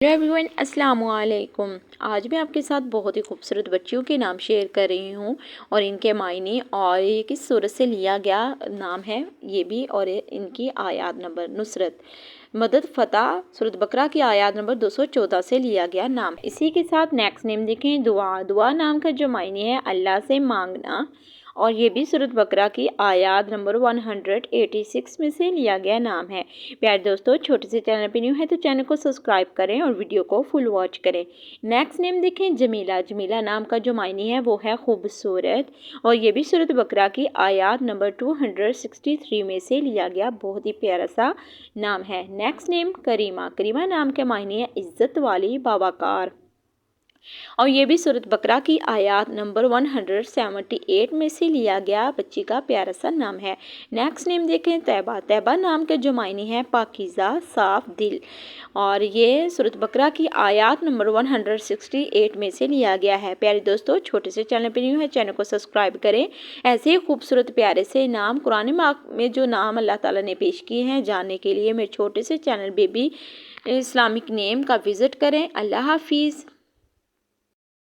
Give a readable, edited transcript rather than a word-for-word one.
Hello everyone, अस्सलाम वालेकुम। आज मैं आपके साथ बहुत ही खूबसूरत बच्चियों के नाम शेयर कर रही हूँ और इनके मायने और ये किस सूरत से लिया गया नाम है ये भी, और इनकी आयत नंबर नुसरत, मदद, फ़तह। सूरत बकरा की आयत नंबर 214 से लिया गया नाम। इसी के साथ नेक्स्ट नेम देखें, दुआ। दुआ नाम का जो मायने है अल्लाह से मांगना, और ये भी सूरत बकरा की आयत नंबर 186 में से लिया गया नाम है। प्यारे दोस्तों, छोटे से चैनल पे न्यू है तो चैनल को सब्सक्राइब करें और वीडियो को फुल वॉच करें। नेक्स्ट नेम देखें, जमीला। जमीला नाम का जो मायने है वो है खूबसूरत, और ये भी सूरत बकरा की आयत नंबर 263 में से लिया गया बहुत ही प्यारा सा नाम है। नेक्स्ट नेम, करीमा। करीमा नाम के मायने है इज्जत वाली, बावकार, और ये भी सूरत बकरा की आयत नंबर 178 में से लिया गया बच्ची का प्यारा सा नाम है। नेक्स्ट नेम देखें, तैबा। तैबा नाम के जो मायने हैं पाकीज़ा, साफ दिल, और ये सूरत बकरा की आयत नंबर 168 में से लिया गया है। प्यारे दोस्तों, छोटे से चैनल पर न्यू है, चैनल को सब्सक्राइब करें। ऐसे ही खूबसूरत प्यारे से नाम कुरान में जो नाम अल्लाह ताला ने पेश किए हैं जानने के लिए मेरे छोटे से चैनल बेबी इस्लामिक नेम का विज़िट करें। अल्लाह हाफिज़।